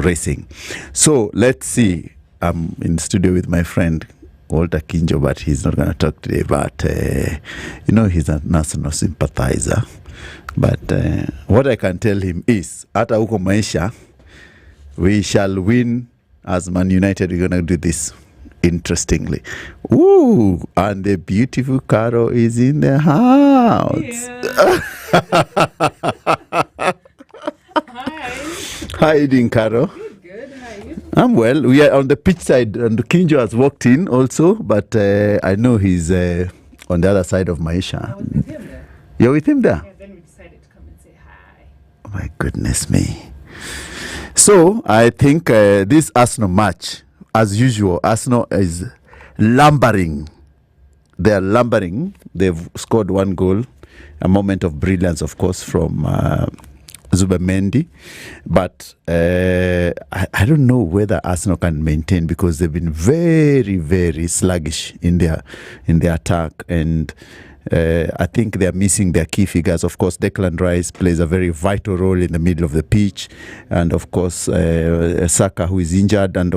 racing. So let's see. I'm in the studio with my friend Walter Kinjo, but he's not going to talk today. But, he's a national sympathizer. But what I can tell him is, hata huko maisha, we shall win as Man United. We're going to do this interestingly. Ooh, and the beautiful Caro is in the house. Yeah. Hi. How are you doing, Caro? Good. How are you? I'm well. We are on the pitch side, and Kinjo has walked in also, but I know he's on the other side of Maisha. I was with him there. You're with him there? Yeah, then we decided to come and say hi. Oh my goodness me. So, I think this Arsenal match, as usual, Arsenal is lumbering. They're lumbering. They've scored one goal. A moment of brilliance, of course, from Zubamendi. But I don't know whether Arsenal can maintain, because they've been very, very sluggish in their attack. And I think they're missing their key figures. Of course, Declan Rice plays a very vital role in the middle of the pitch. And of course, Saka, who is injured, and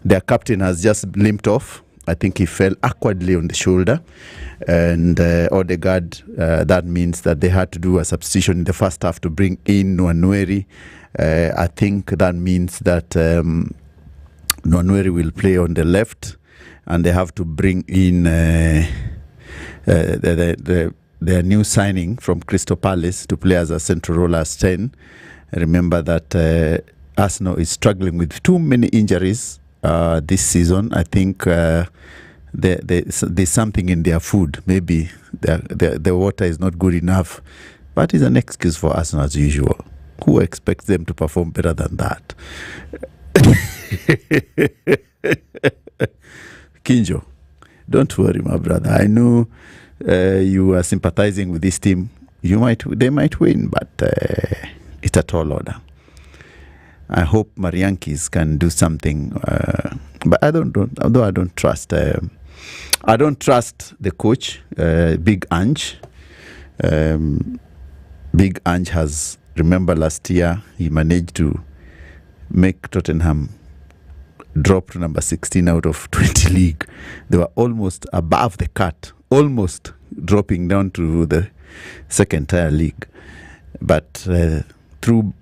their captain has just limped off. I think he fell awkwardly on the shoulder. And Odegaard, that means that they had to do a substitution in the first half to bring in Nwaneri. I think that means that Nwaneri will play on the left, and they have to bring in their new signing from Crystal Palace to play as a central role as 10. Remember that Arsenal is struggling with too many injuries this season. I think there's something in their food. Maybe the water is not good enough. But it's an excuse for Arsenal as usual. Who expects them to perform better than that? Kinjo, don't worry, my brother. I know you are sympathizing with this team. They might win, but it's a tall order. I hope Mariankis can do something, but I don't trust. I don't trust the coach, Big Ange. Big Ange has, remember last year, he managed to make Tottenham drop to number 16 out of 20 league. They were almost above the cut, almost dropping down to the second tier league. But through,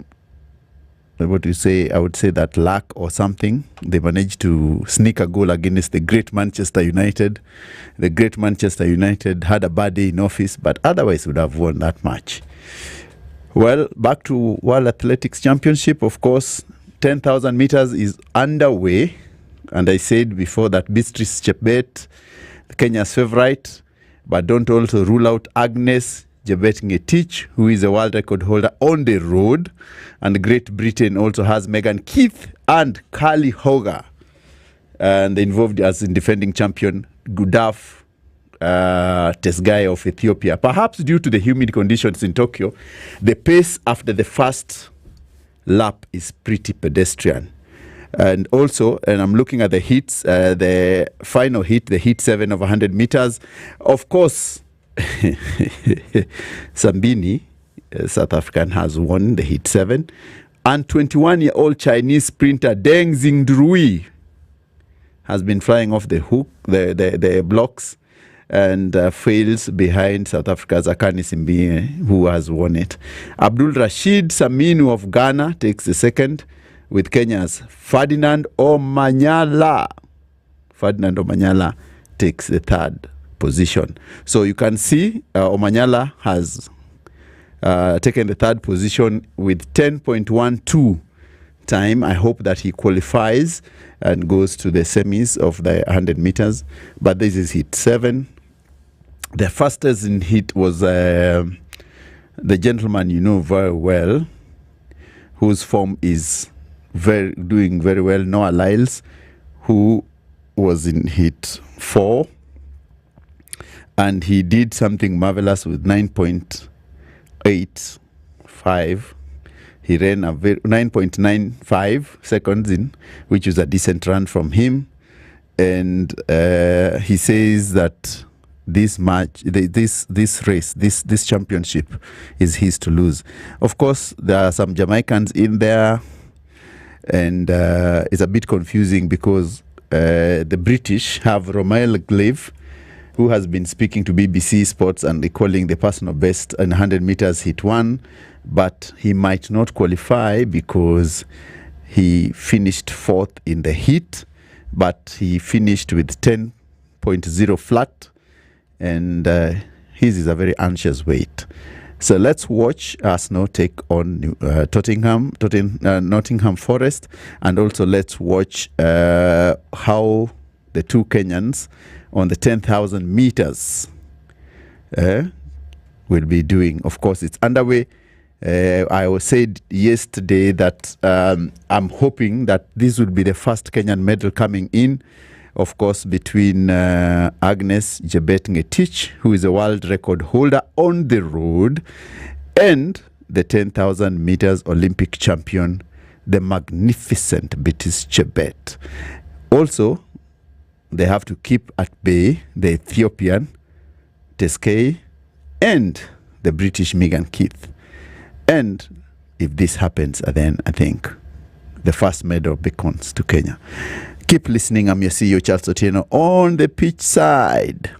I would say that luck or something, they managed to sneak a goal against the great Manchester United. The great Manchester United had a bad day in office, but otherwise would have won that match. Well, back to World Athletics Championship, of course, 10,000 meters is underway. And I said before that Beatrice Chebet, Kenya's favorite, but don't also rule out Agnes Jebet-Ngetich, who is a world record holder on the road. And Great Britain also has Megan Keith and Carly Hoger. And involved as in defending champion Gudaf Tesgai of Ethiopia. Perhaps due to the humid conditions in Tokyo, the pace after the first lap is pretty pedestrian. And also, and I'm looking at the heats, the final heat, the heat 7 of 100 meters. Of course, Sambini, South African, has won the heat 7. And 21-year-old Chinese sprinter Deng Xingdrui has been flying off the hook, the blocks, and fails behind South Africa's Akani Simbine, who has won it. Abdul Rashid Saminu of Ghana takes the second, with Kenya's Ferdinand Omanyala. Ferdinand Omanyala takes the third position. So you can see Omanyala has taken the third position with 10.12 time. I hope that he qualifies and goes to the semis of the 100 meters. But this is heat 7. The fastest in heat was the gentleman you know very well, whose form is doing very well, Noah Lyles, who was in heat 4. And he did something marvelous with 9.85. He ran a 9.95 seconds in, which is a decent run from him. And he says that this match, this race, this championship is his to lose. Of course, there are some Jamaicans in there. And it's a bit confusing because the British have Romael Glaive, who has been speaking to BBC Sports and recalling the personal best in 100 meters hit one, but he might not qualify because he finished fourth in the heat, but he finished with 10.0 flat, and his is a very anxious weight. So let's watch Arsenal take on Nottingham Forest, and also let's watch how the two Kenyans on the 10,000 meters will be doing. Of course, it's underway. I said yesterday that I'm hoping that this will be the first Kenyan medal coming in, of course, between Agnes Jebet Ngetich, who is a world record holder on the road, and the 10,000 meters Olympic champion, the magnificent Beatrice Chebet. Also, they have to keep at bay the Ethiopian Teskei and the British Megan Keith. And if this happens, then I think the first medal beckons to Kenya. Keep listening. I'm your CEO, Charles Otieno, on the pitch side.